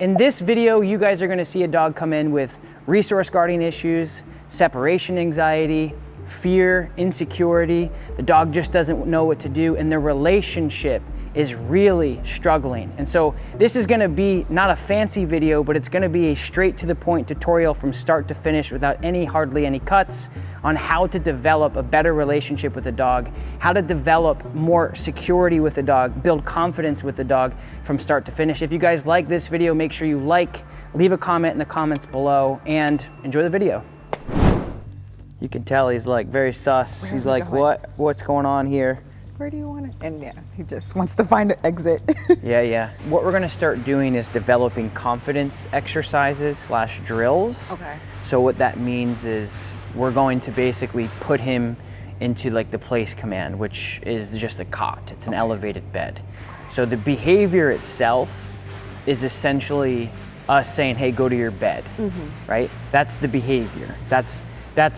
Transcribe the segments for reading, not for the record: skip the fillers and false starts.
In this video, you guys are gonna see a dog come in with resource guarding issues, separation anxiety, fear, insecurity. The dog just doesn't know what to do, and their relationship is really struggling. And so this is gonna be not a fancy video, but it's gonna be a straight to the point tutorial from start to finish without hardly any cuts on how to develop a better relationship with a dog, how to develop more security with a dog, build confidence with the dog from start to finish. If you guys like this video, make sure you leave a comment in the comments below, and enjoy the video. You can tell he's like very sus. He's like, what's going on here? Where do you want it? And yeah, he just wants to find an exit. Yeah. What we're gonna start doing is developing confidence exercises / drills. Okay. So what that means is we're going to basically put him into like the place command, which is just a cot. It's an elevated bed. So the behavior itself is essentially us saying, hey, go to your bed, right? That's the behavior. That's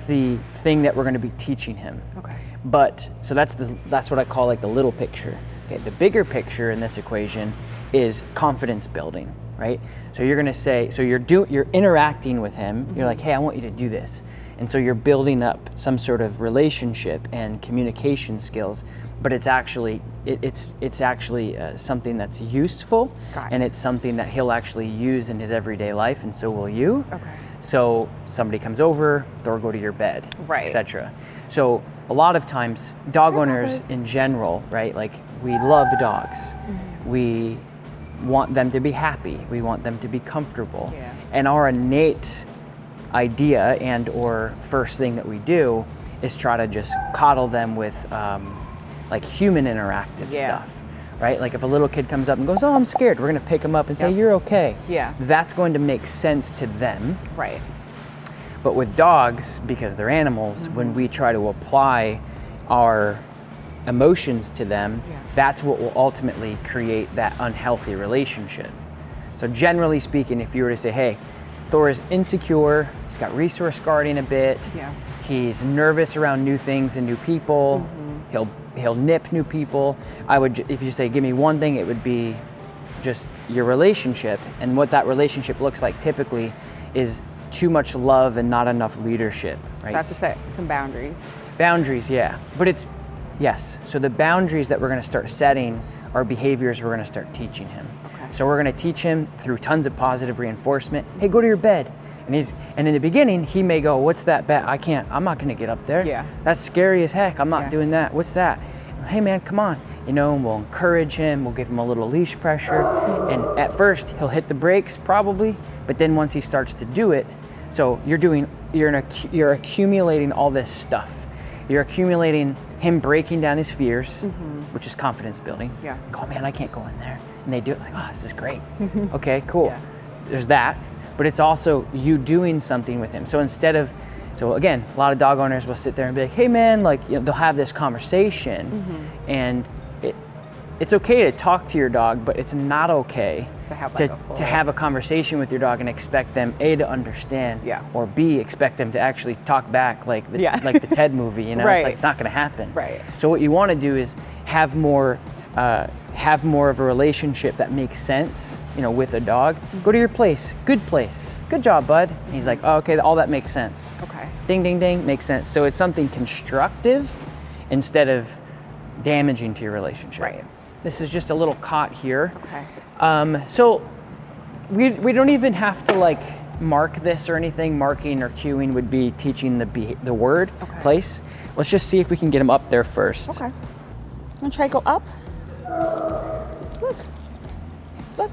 the thing that we're going to be teaching him. Okay. But so that's what I call like the little picture. Okay. The bigger picture in this equation is confidence building, right? So you're going to say, so you're interacting with him. You're like, hey, I want you to do this, and so you're building up some sort of relationship and communication skills. But it's actually something that's useful, and it's something that he'll actually use in his everyday life, and so will you. Okay. So somebody comes over, they'll go to your bed, right, etc. So a lot of times, dog owners in general, right? Like, we love dogs. We want them to be happy. We want them to be comfortable. Yeah. And our innate idea or first thing that we do is try to just coddle them with like human interactive stuff. Right? Like if a little kid comes up and goes, oh, I'm scared, we're gonna pick them up and say, you're okay. Yeah. That's going to make sense to them. Right. But with dogs, because they're animals, when we try to apply our emotions to them, that's what will ultimately create that unhealthy relationship. So generally speaking, if you were to say, hey, Thor is insecure, he's got resource guarding a bit, he's nervous around new things and new people, he'll nip new people. If you say, give me one thing, it would be just your relationship. And what that relationship looks like typically is too much love and not enough leadership, right? So I have to set some boundaries. Boundaries, yeah. But yes. So the boundaries that we're gonna start setting are behaviors we're gonna start teaching him. Okay. So we're gonna teach him through tons of positive reinforcement. Hey, go to your bed. And in the beginning, he may go, what's that bed? I'm not gonna get up there. Yeah. That's scary as heck. I'm not doing that. What's that? Hey man, come on. And we'll encourage him, we'll give him a little leash pressure. And at first, he'll hit the brakes probably, but then once he starts to do it, so you're accumulating all this stuff. You're accumulating him breaking down his fears, which is confidence building. Yeah. Oh man, I can't go in there. And they do it, like, oh, this is great. Okay, cool. Yeah. There's that. But it's also you doing something with him. So again, a lot of dog owners will sit there and be like, hey man, they'll have this conversation, and it's okay to talk to your dog, but it's not okay to have a conversation with your dog and expect them A, to understand, or B, expect them to actually talk back like the Ted movie, It's like not gonna happen. Right. So what you wanna do is have more of a relationship that makes sense, with a dog. Go to your place, good job, bud. And he's like, oh, okay, all that makes sense. Okay. Ding, ding, ding, makes sense. So it's something constructive instead of damaging to your relationship. Right. This is just a little cot here. Okay. So we don't even have to mark this or anything. Marking or cueing would be teaching the word, place. Let's just see if we can get him up there first. Okay. Wanna try to go up? Look.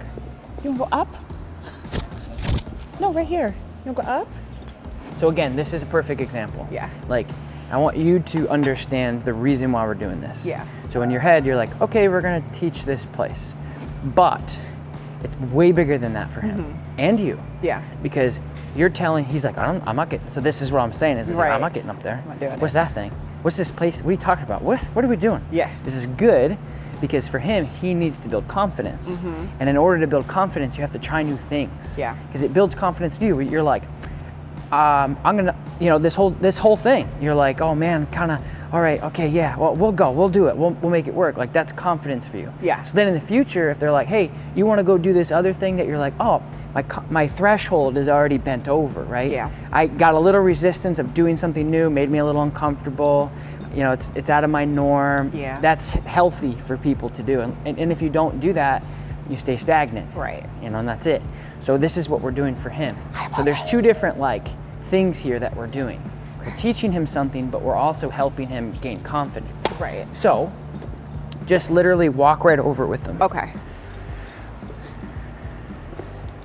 You wanna go up? No, right here. You wanna go up? So again, this is a perfect example. Yeah. I want you to understand the reason why we're doing this. Yeah. So in your head, you're like, okay, we're gonna teach this place. But it's way bigger than that for him and you. Yeah. Because he's like, I'm not getting, so this is what I'm saying is, like, I'm not getting up there. I'm not doing What's that thing? What's this place? What are you talking about? What are we doing? Yeah. This is good because for him, he needs to build confidence. And in order to build confidence, you have to try new things. Yeah. Because it builds confidence to you. You're like, I'm gonna, this whole thing. You're like, oh man, kind of all right, okay, yeah, well, we'll go, we'll do it, we'll make it work. Like, that's confidence for you. Yeah. So then in the future, if they're like, hey, you want to go do this other thing that you're like, oh, my threshold is already bent over, right? Yeah. I got a little resistance of doing something new, made me a little uncomfortable. You know, it's out of my norm. Yeah. That's healthy for people to do. And if you don't do that, you stay stagnant. Right. You know, and that's it. So this is what we're doing for him. So there's two different like things here that we're doing. We're teaching him something, but we're also helping him gain confidence. Right. So just literally walk right over it with them. Okay.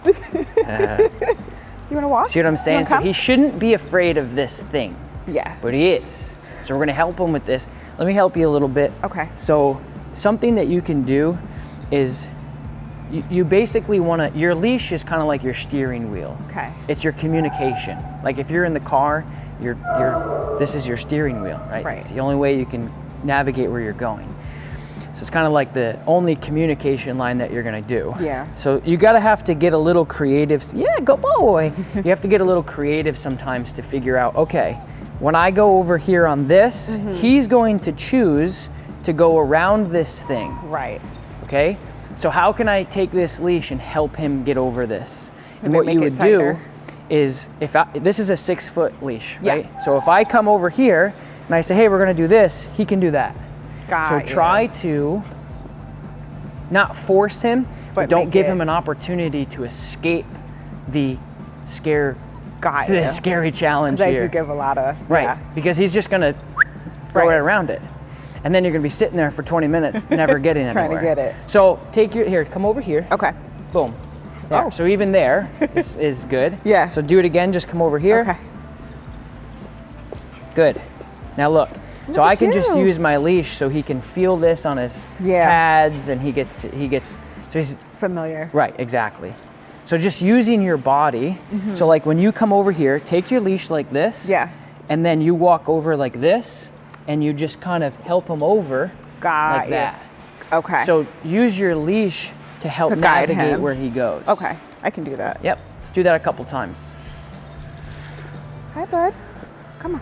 You want to walk? See what I'm You saying? wanna So come? he shouldn't be afraid of this thing, Yeah. but he is. So we're gonna help him with this. Let me help you a little bit. Okay. So something that you can do is you basically wanna, your leash is kind of like your steering wheel. Okay. It's your communication. Like if you're in the car, this is your steering wheel, right? Right. It's the only way you can navigate where you're going. So it's kind of like the only communication line that you're gonna do. Yeah. So you gotta have to get a little creative. Yeah, go boy. You have to get a little creative sometimes to figure out, okay, when I go over here on this, he's going to choose to go around this thing, Right. okay? So how can I take this leash and help him get over this? And Maybe what you make it would do tighter. is, this is a 6-foot leash, Yeah. right? So if I come over here and I say, hey, we're gonna do this, he can do that. Got So you. try to not force him, but don't make give it- him an opportunity to escape the scary challenge I here. do give a lot of. Right, Yeah. because he's just gonna go Right. right around it. And then you're gonna be sitting there for 20 minutes, never getting Trying to anywhere. get it. So come over here. Okay. Boom. There. Oh. So even there is good. Yeah. So do it again, just come over here. Okay. Good. Now look. So Look I at can just you. use my leash so he can feel this on his Yeah. pads, and so he's Familiar. right, exactly. So just using your body. So like when you come over here, take your leash like this. Yeah. And then you walk over like this, and you just kind of help him over Got like you. that. Okay. So use your leash to help To guide navigate him. where he goes. Okay. I can do that. Yep. Let's do that a couple times. Hi, bud. Come on.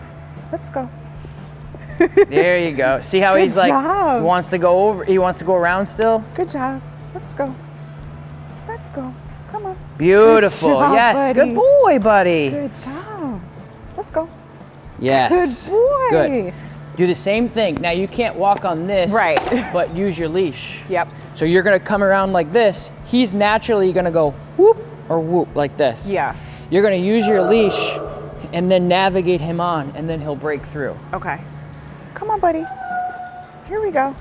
Let's go. There you go. See how Good he's like job. wants to go over. He wants to go around still. Good job. Let's go. Let's go. Come on. Beautiful. Good job, Yes. buddy. Good boy, buddy. Good job. Let's go. Yes. Good boy. Good. Do the same thing. Now you can't walk on this. Right. But use your leash. Yep. So you're gonna come around like this. He's naturally gonna go whoop or whoop like this. Yeah. You're gonna use your leash and then navigate him on, and then he'll break through. Okay. Come on, buddy. Here we go.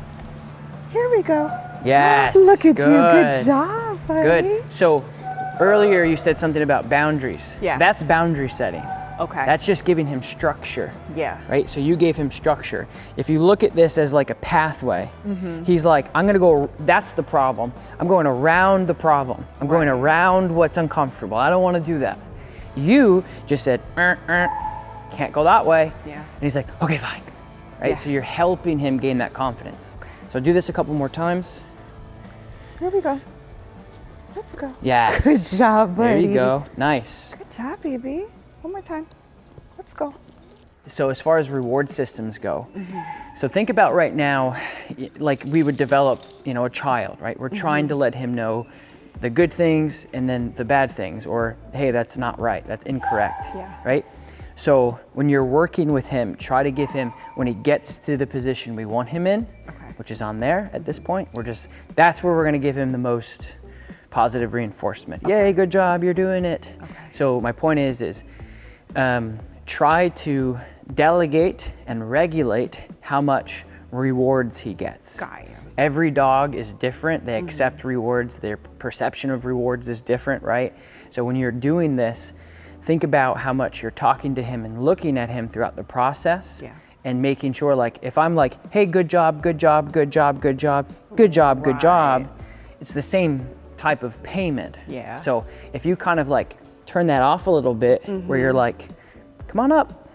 Here we go. Yes. Look at good. you. Good job, buddy. Good. So earlier you said something about boundaries. Yeah. That's boundary setting. Okay. That's just giving him structure. yeah. Right? So you gave him structure. If you look at this as like a pathway, he's like, I'm gonna go, that's the problem. I'm going around the problem. I'm going around what's uncomfortable. I don't wanna do that. You just said, can't go that way. Yeah. And he's like, okay, fine. Right? Yeah. So you're helping him gain that confidence. So do this a couple more times. Here we go. Let's go. Yes. Good job, There buddy. you go. Nice. Good job, baby. One more time. Let's go. So as far as reward systems go, so think about right now, like we would develop, a child, right? We're trying to let him know the good things and then the bad things, or hey, that's not right, that's incorrect, Yeah. right? So when you're working with him, try to give him, when he gets to the position we want him in, which is on there at this point, that's where we're gonna give him the most positive reinforcement. Yay, good job, you're doing it. So my point is try to delegate and regulate how much rewards he gets. Got you. Every dog is different. They accept rewards. Their perception of rewards is different, right? So when you're doing this, think about how much you're talking to him and looking at him throughout the process. Yeah. And making sure, like, if I'm like, hey, good job, good job, good job, good job, good job, good job, it's the same type of payment. Yeah. So if you kind of like turn that off a little bit, where you're like, come on up,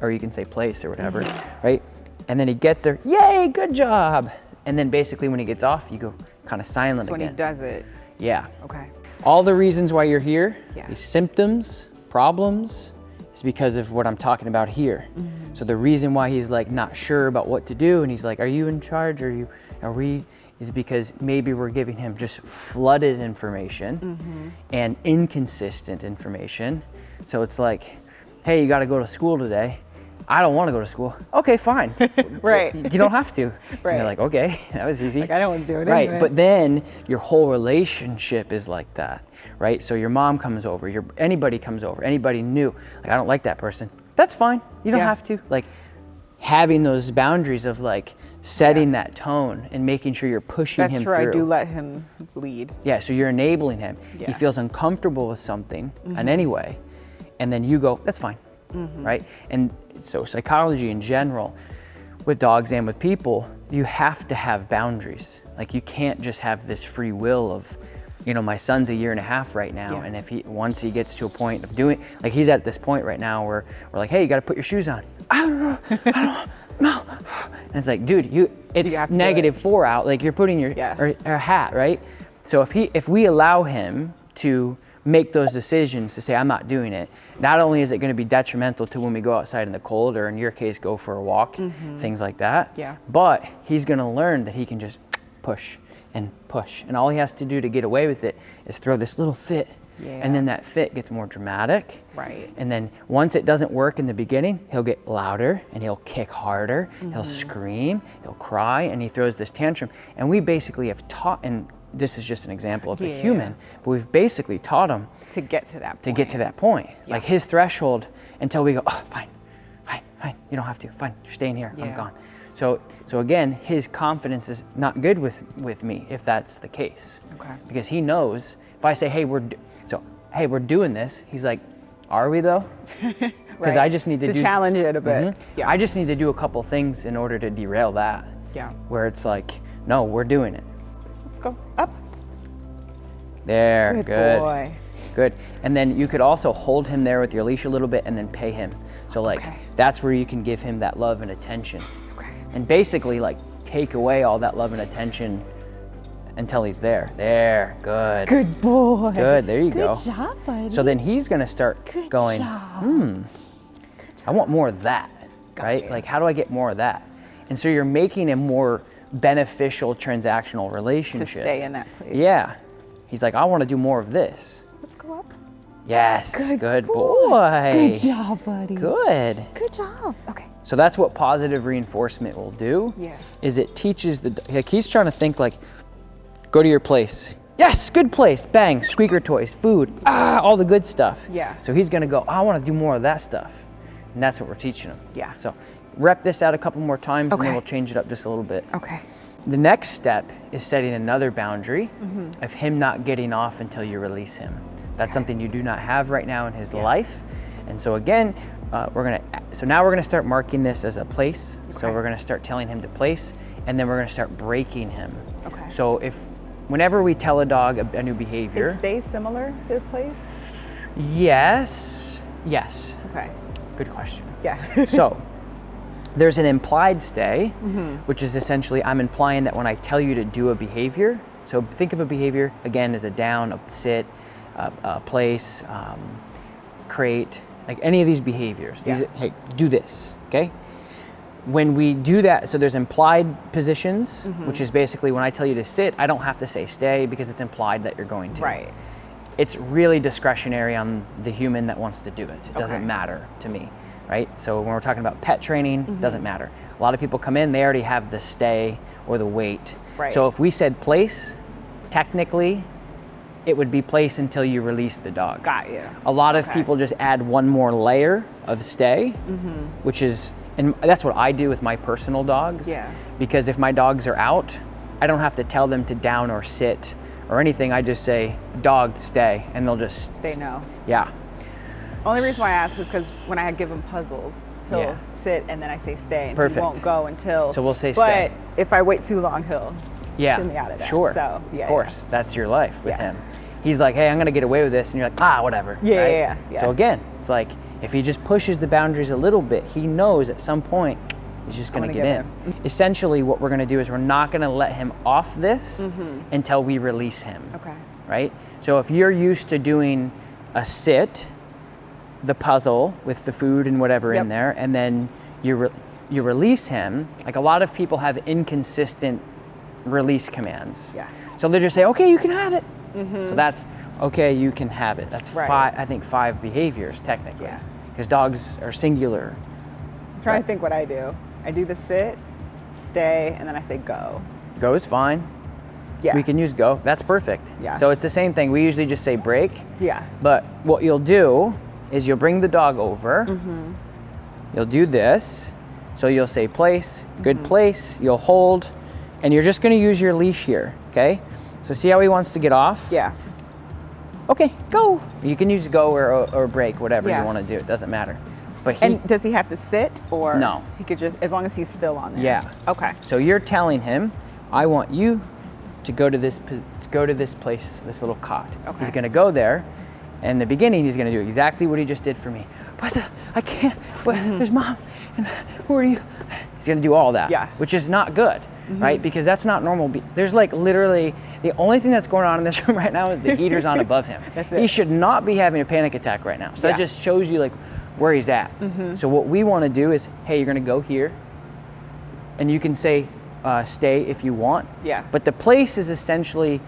or you can say place or whatever, right? And then he gets there, yay, good job. And then basically when he gets off, you go kind of silent That's when again. he does it. Yeah. Okay. All the reasons why you're here, Yeah. these symptoms, problems, is because of what I'm talking about here. So the reason why he's like not sure about what to do and he's like, are you in charge? Are we, is because maybe we're giving him just flooded information and inconsistent information. So it's like, hey, you got to go to school today. I don't want to go to school. Okay, fine. Right. You don't have to. Right. And you're like, okay, that was easy. Like, I don't want to do it Right, anyway. but then your whole relationship is like that, right? So your mom comes over, anybody comes over, anybody new. Like, I don't like that person. That's fine. You don't Yeah. have to. Like, having those boundaries of like setting that tone and making sure you're pushing That's him true. through. I do let him lead. Yeah, so you're enabling him. He Yeah. feels uncomfortable with something in any way, and then you go, that's fine, right? And so psychology in general, with dogs and with people, you have to have boundaries. Like you can't just have this free will of, my son's 1.5 years right now, Yeah. and if once he gets to a point of doing, like he's at this point right now where we're like, hey, you got to put your shoes on. I don't know. And it's like, dude, it's You have to do it. -4 out. Like you're putting your or hat, right? So if we allow him to make those decisions to say, I'm not doing it, not only is it going to be detrimental to when we go outside in the cold, or in your case, go for a walk, things like that. Yeah. But he's going to learn that he can just push and push. And all he has to do to get away with it is throw this little fit. Yeah. And then that fit gets more dramatic. Right. And then once it doesn't work in the beginning, he'll get louder and he'll kick harder, he'll scream, he'll cry, and he throws this tantrum. And we basically have taught, and this is just an example of a human, but we've basically taught him To get to that point. to get to that point. Like his threshold until we go, oh, fine, you don't have to, fine, you're staying here, I'm Yeah. gone. So again, his confidence is not good with me if that's the case. Okay. Because he knows if I say, hey, we're doing this, he's like, are we though? Because I just need to do challenge it a bit. Yeah. I just need to do a couple things in order to derail that. Yeah. Where it's like, no, we're doing it. Let's go up. There, good. Boy. Good. And then you could also hold him there with your leash a little bit and then pay him. So like Okay. that's where you can give him that love and attention. Okay. And basically like take away all that love and attention until he's there. There, good. Good boy. Good, there you go. Good job, buddy. So then he's gonna start Good going, job. I want more of that, right? Gotcha. Like how do I get more of that? And so you're making a more beneficial transactional To relationship. stay in that place. Yeah. He's like, I want to do more of this. Let's go up. Yes, good boy. Good job, buddy. Good. Good job. Okay. So that's what positive reinforcement will do. Yeah. Is it teaches like he's trying to think like, go to your place. Yes, good place. Bang, squeaker toys, food, all the good stuff. Yeah. So he's gonna go, I want to do more of that stuff. And that's what we're teaching him. Yeah. So rep this out a couple more times and then Okay. we'll change it up just a little bit. Okay. The next step is setting another boundary Mm-hmm. of him not getting off until you release him. That's something you do not have right now in his life. And so again, now we're gonna start marking this as a place. So Okay. we're gonna start telling him to place, and then we're gonna start breaking him. Okay. So whenever we tell a dog a new behavior, Is stay similar to the place? yes, Okay. good question. Yeah. So there's an implied stay, Mm-hmm. which is essentially I'm implying that when I tell you to do a behavior, so think of a behavior again as a down, a sit, a place, crate, like any of these behaviors. These Yeah. hey, do this, okay? When we do that, so there's implied positions, Mm-hmm. which is basically when I tell you to sit, I don't have to say stay because it's implied that you're going to. Right. It's really discretionary on the human that wants to do it. It doesn't Okay. matter to me, right? So when we're talking about pet training, it doesn't matter. A lot of people come in, they already have the stay or the wait. Right. So if we said place, technically, it would be place until you release the dog. Got you. A lot of Okay. people just add one more layer of stay, which is, and that's what I do with my personal dogs. Yeah. Because if my dogs are out, I don't have to tell them to down or sit or anything. I just say, dog, stay, and they'll just They know. Yeah. Only reason why I ask is because when I give him puzzles, he'll Yeah. sit and then I say stay, and Perfect. he won't go until. So we'll say but stay. if I wait too long, he'll Yeah. shimmy out of that. Sure. So yeah, of course, that's your life with Yeah. him. He's like, hey, I'm gonna get away with this, and you're like, whatever. Yeah, right? yeah. So again, it's like if he just pushes the boundaries a little bit, he knows at some point he's just gonna gonna get get in. Essentially, what we're gonna do is we're not gonna let him off this until we release him. Okay. Right? So if you're used to doing a sit, the puzzle with the food and whatever Yep. in there, and then you release him. Like a lot of people have inconsistent release commands. Yeah. So they just say, okay, you can have it. So that's, okay, you can have it. That's Right. five, I think 5 behaviors technically. Yeah. Because dogs are singular. I'm trying to think what I do. I do the sit, stay, and then I say go. Go is fine. Yeah. We can use go. That's perfect. Yeah. So it's the same thing. We usually just say break. Yeah. But what you'll do is you'll bring the dog over. You'll do this. So you'll say place, good place. You'll hold, and you're just going to use your leash here. Okay. So see how he wants to get off? Yeah. Okay, go. You can use go or break, whatever Yeah. you want to do. It doesn't matter. But And does he have to sit or? No. He could just, as long as he's still on there. Yeah. Okay. So you're telling him, I want you to go to this place, this little cot. Okay. He's gonna go there. And in the beginning, he's gonna do exactly what he just did for me. But I can't, but there's mom, and who are you? He's gonna do all that, Yeah. which is not good, right? Because that's not normal. There's like literally, the only thing that's going on in this room right now is the heater's on above him. That's it. He should not be having a panic attack right now. So Yeah. that just shows you like where he's at. So what we wanna do is, hey, you're gonna go here, and you can say stay if you want. Yeah. But the place is essentially,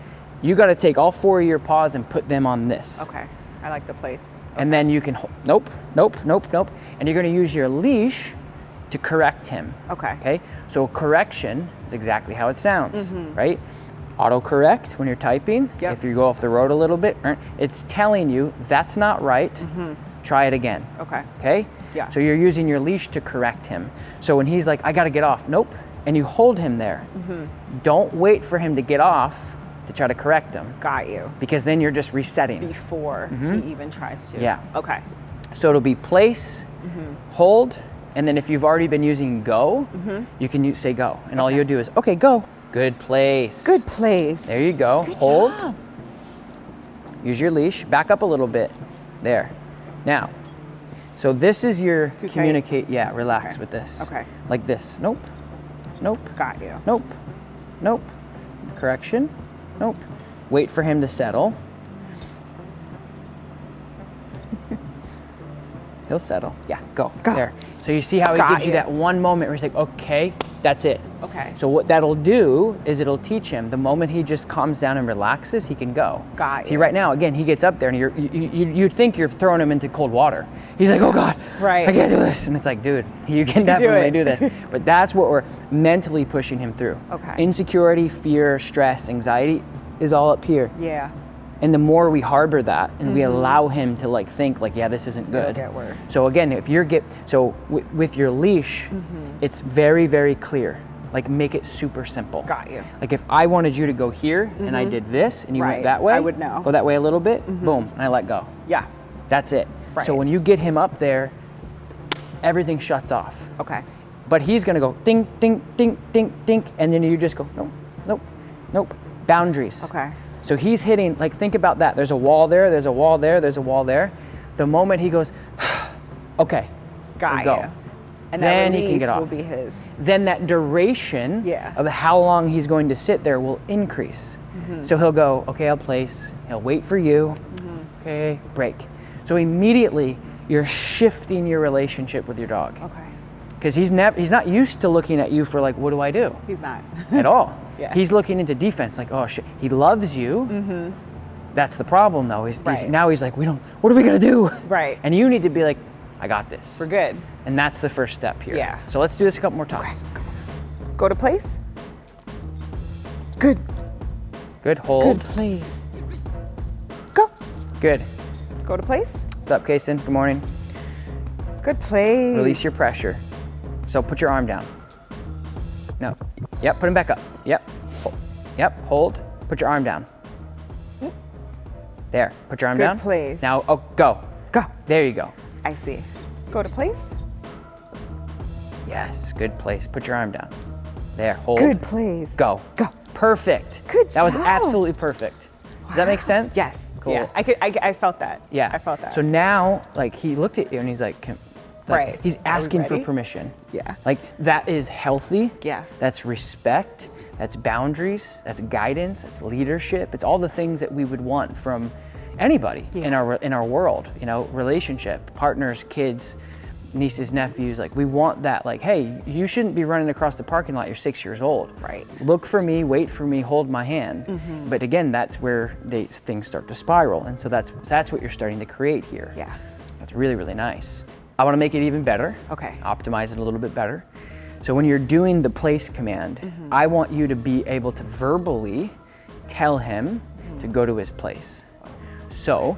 you got to take all 4 of your paws and put them on this. Okay. I like the place. And then you can, nope, nope, nope, nope. And you're going to use your leash to correct him. Okay. Okay. So correction is exactly how it sounds, right? Autocorrect when you're typing. Yep. If you go off the road a little bit, it's telling you that's not right. Try it again. Okay. Okay? Yeah. So you're using your leash to correct him. So when he's like, I gotta get off, nope. And you hold him there. Don't wait for him to get off to try to correct him, Got you. because then you're just resetting. Before he even tries to. Yeah. Okay. So it'll be place, hold, and then if you've already been using go, you can say go. And all you'll do is, okay, go. Good place. Good place. There you go. Good Hold. job. Use your leash. Back up a little bit. There. Now, so this is your Too tight? communicate. Yeah, relax Okay. with this. Okay. Like this. Nope. Nope. Got you. Nope. Nope. Correction. Nope. Wait for him to settle. He'll settle. Yeah, go. Go. There. So you see how he Got gives you you. that one moment where he's like, okay, that's it. Okay. So what that'll do is it'll teach him the moment he just calms down and relaxes, he can go. Got See, you. right now, again, he gets up there and you'd think you're throwing him into cold water. He's like, oh God, Right. I can't do this. And it's like, dude, you can definitely it. do this. But that's what we're mentally pushing him through. Okay. Insecurity, fear, stress, anxiety is all up here. Yeah. And the more we harbor that and we allow him to like think like, yeah, this isn't It'll good. get worse. So again, if you're with your leash, it's very, very clear. Like make it super simple. Got you. Like if I wanted you to go here and I did this and you Right. went that way, I would know. Go that way a little bit, boom, and I let go. Yeah. That's it. So Right. when you get him up there, everything shuts off. Okay. But he's gonna go ding, ding, ding, ding, ding, and then you just go, nope, nope, nope. Boundaries. Okay. So he's hitting, like think about that. There's a wall there, there's a wall there, there's a wall there. The moment he goes, okay, Got go. you. And Then that he can get relief off. will be his. Then that duration Yeah. of how long he's going to sit there will increase. So he'll go, okay, I'll place. He'll wait for you. Okay, break. So immediately you're shifting your relationship with your dog Okay. because he's not used to looking at you for like, what do I do? He's not. At all. Yeah. He's looking into defense, like, oh shit. He loves you. That's the problem, though. He's Right. now he's like, what are we gonna do? Right. And you need to be like, I got this. We're good. And that's the first step here. Yeah. So let's do this a couple more times. Go to place. Good. Good. Hold. Good place. Go. Good. Go to place. What's up, Kaysen? Good morning. Good place. Release your pressure. So put your arm down. No. Yep. Put him back up. Yep. Yep. Hold. Put your arm down. There. Put your arm Good down. place. Now, oh, go. Go. There you go. I see. Go to place. Yes. Good place. Put your arm down. There. Hold. Good place. Go. Go. Perfect. Good That was job. absolutely perfect. Does that make sense? Yes. Cool. Yeah. I felt that. Yeah. I felt that. So now, like, he looked at you and he's like, Right. He's Are we asking for ready? permission. Yeah. Like, that is healthy. Yeah. That's respect. That's boundaries. That's guidance. That's leadership. It's all the things that we would want from, anybody in Yeah. our world, you know, relationship, partners, kids, nieces, nephews. Like we want that, like, hey, you shouldn't be running across the parking lot, you're 6 years old. Right. Look for me, wait for me, hold my hand. But again, that's where things start to spiral. And so that's what you're starting to create here. Yeah. That's really, really nice. I want to make it even better. Okay. Optimize it a little bit better. So when you're doing the place command, I want you to be able to verbally tell him to go to his place. So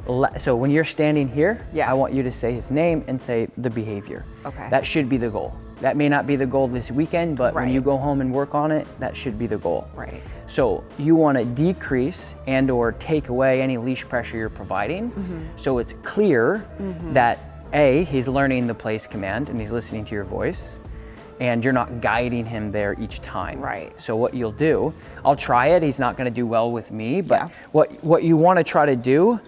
when you're standing here, Yeah. I want you to say his name and say the behavior. Okay. That should be the goal. That may not be the goal this weekend, but when Right. you go home and work on it, that should be the goal. Right. So you want to decrease and or take away any leash pressure you're providing. So it's clear that A, he's learning the place command and he's listening to your voice, and you're not guiding him there each time. Right. So what you'll do, I'll try it. He's not going to do well with me, but Yeah. what you want to try to do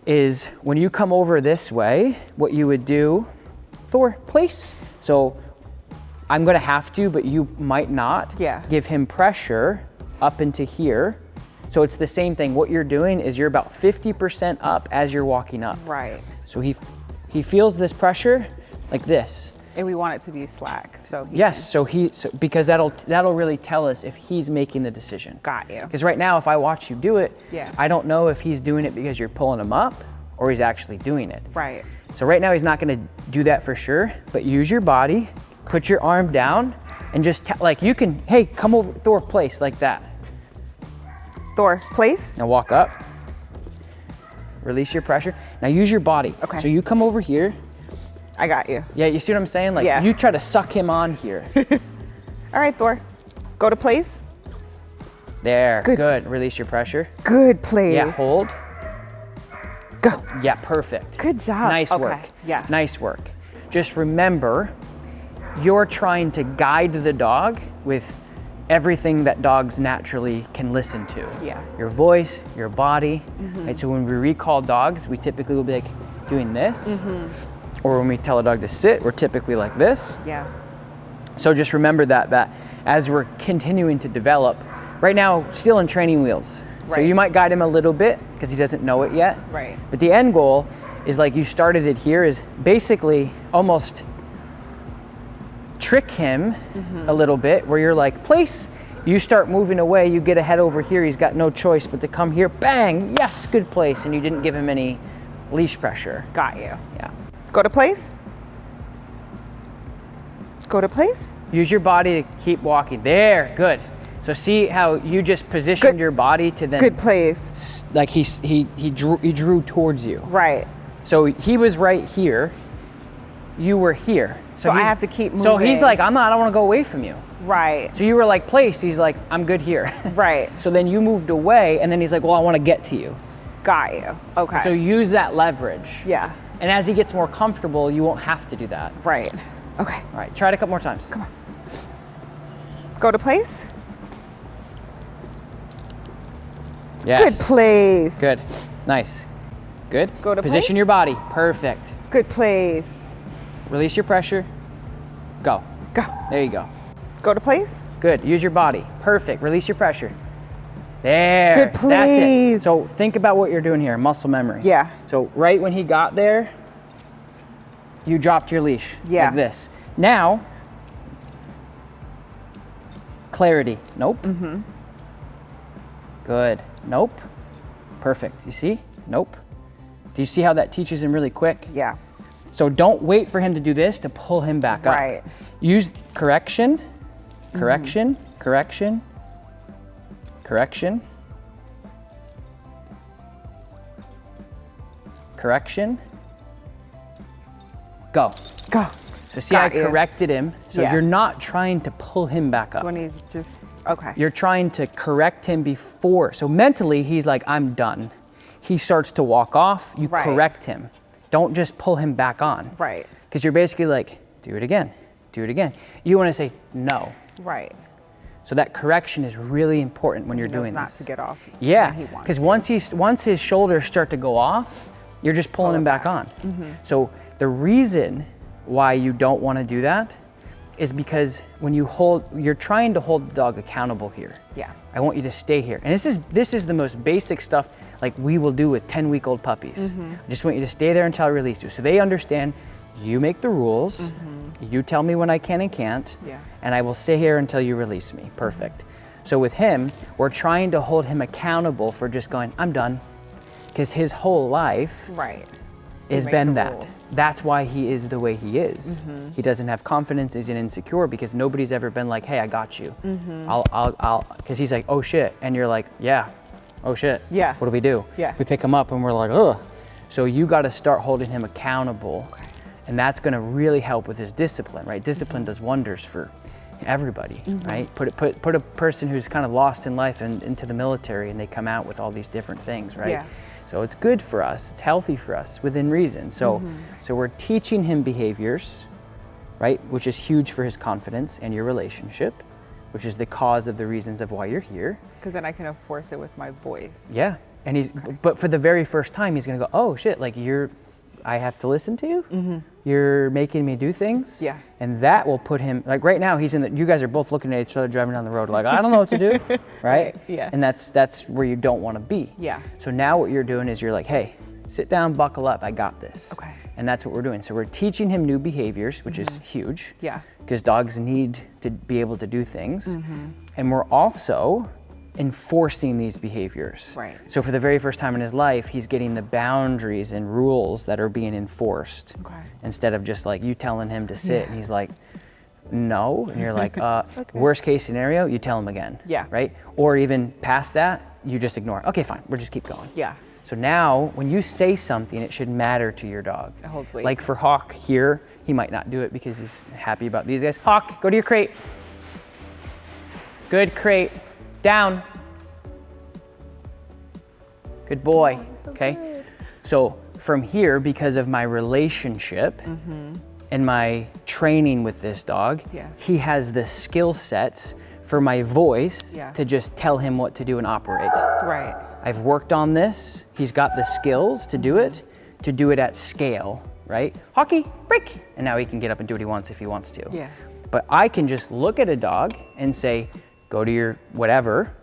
is when you come over this way, what you would do, Thor, place. So I'm going to have to, but you might not. Yeah. Give him pressure up into here. So it's the same thing. What you're doing is you're about 50% up as you're walking up. Right. So he feels this pressure like this. And we want it to be slack. So he Yes, so because that'll really tell us if he's making the decision. got you. Because right now, if I watch you do it, Yeah. I don't know if he's doing it because you're pulling him up or he's actually doing it. Right. So right now he's not going to do that for sure, but use your body, put your arm down, and just like you can, hey, come over, Thor, place like that. Thor, place. Now walk up, release your pressure. Now use your body. Okay. So you come over here. I got you. Yeah, you see what I'm saying? Like Yeah. you try to suck him on here. All right, Thor. Go to place. There, Good. good. Release your pressure. Good place. Yeah, hold. Go. Yeah, perfect. Good job. Nice Okay, work. yeah. Nice work. Just remember, you're trying to guide the dog with everything that dogs naturally can listen to. Yeah. Your voice, your body. Right? So when we recall dogs, we typically will be like doing this. Or when we tell a dog to sit, we're typically like this. Yeah. So just remember that as we're continuing to develop, right now, still in training wheels. So Right. you might guide him a little bit because he doesn't know it yet. Right. But the end goal is like you started it here is basically almost trick him a little bit where you're like, place, you start moving away, you get a head over here, he's got no choice but to come here, bang, yes, good place. And you didn't give him any leash pressure. Got you. Yeah. Go to place. Go to place. Use your body to keep walking. There, good. So see how you just positioned Good. your body to then Good place. like he drew towards you. Right. So he was right here. You were here. So I he's- have to keep So he's moving. like, I don't want to go away from you. Right. So you were like, place. He's like, I'm good here. Right. So then you moved away, and then he's like, well, I want to get to you. Got you. Okay. So use that leverage. yeah. And as he gets more comfortable, you won't have to do that. Right. Okay. All right, try it a couple more times. Come on. Go to place. Yes. Good place. Good. Nice. Good. Go to Position place. your body. Perfect. Good place. Release your pressure. Go. Go. There you go. Go to place. Good. Use your body. Perfect. Release your pressure. There. Good That's it. place. So think about what you're doing here. Muscle memory. Yeah. So right when he got there, you dropped your leash. Yeah. Like this. Now, clarity. Nope. Good. Nope. Perfect. You see? Nope. Do you see how that teaches him really quick? Yeah. So don't wait for him to do this to pull him back up. Right. Use correction, correction, correction, correction, correction. Go. Go. So see, I Got you. corrected him. So Yeah. you're not trying to pull him back up. So when he's just okay. You're trying to correct him before. So mentally, he's like, I'm done. He starts to walk off. You Right. correct him. Don't just pull him back on. Right. Because you're basically like, do it again, do it again. You want to say no. Right. So that correction is really important when you're He knows doing not this. to get off. Yeah, when he wants because to. once his shoulders start to go off, you're just pulling Pull him it back back. on. So the reason why you don't want to do that is because when you're trying to hold the dog accountable here. Yeah. I want you to stay here. And this is the most basic stuff like we will do with 10-week-old puppies. I just want you to stay there until I release you. So they understand you make the rules, you tell me when I can and can't, and I will stay here until you release me. Perfect. So with him, we're trying to hold him accountable for just going, I'm done. Because his whole life has been that. Rules. That's why he is the way he is. He doesn't have confidence, he's insecure because nobody's ever been like, hey, I got you. Because he's like, oh shit. And you're like, yeah, oh shit. Yeah. What do we do? Yeah. We pick him up and we're like, ugh. So you got to start holding him accountable. And that's going to really help with his discipline, right? Discipline does wonders for everybody, right? Put a person who's kind of lost in life into the military and they come out with all these different things, right? Yeah. So it's good for us, it's healthy for us within reason. So we're teaching him behaviors, right? Which is huge for his confidence and your relationship, which is the cause of the reasons of why you're here. Because then I can enforce it with my voice. Yeah, and but for the very first time, he's gonna go, oh shit, like I have to listen to you? You're making me do things? Yeah. And that will put him, like right now, you guys are both looking at each other driving down the road like, I don't know what to do, right? Yeah. And that's where you don't wanna be. Yeah. So now what you're doing is you're like, hey, sit down, buckle up, I got this. Okay. And that's what we're doing. So we're teaching him new behaviors, which is huge. Yeah. Because dogs need to be able to do things. And we're also enforcing these behaviors. Right. So for the very first time in his life, he's getting the boundaries and rules that are being enforced. Okay. Instead of just like you telling him to sit and he's like, no. And you're like, worst case scenario, you tell him again. Yeah. Right? Or even past that, you just ignore it. Okay, fine, we'll just keep going. Yeah. So now when you say something, it should matter to your dog. It holds weight. Like for Hawk here, he might not do it because he's happy about these guys. Hawk, go to your crate. Good crate. Down. Good boy. Okay. Good. So from here, because of my relationship and my training with this dog, he has the skill sets for my voice to just tell him what to do and operate. Right. I've worked on this. He's got the skills to do it at scale, right? Hockey, break. And now he can get up and do what he wants if he wants to. Yeah. But I can just look at a dog and say, go to your whatever,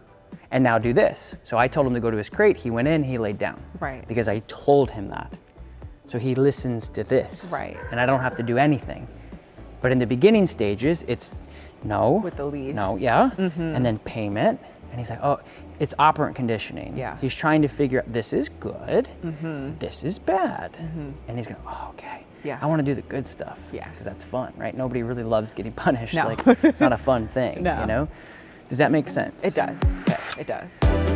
and now do this. So I told him to go to his crate. He went in, he laid down. Right. Because I told him that. So he listens to this. Right. And I don't have to do anything. But in the beginning stages, it's no. With the leash. No, yeah. And then payment. And he's like, oh, it's operant conditioning. Yeah. He's trying to figure out, this is good, this is bad. And he's going, oh, okay. Yeah. I want to do the good stuff. Yeah. Because that's fun, right? Nobody really loves getting punished. No. Like, it's not a fun thing, No. you know? Does that make sense? It does. Okay. It does.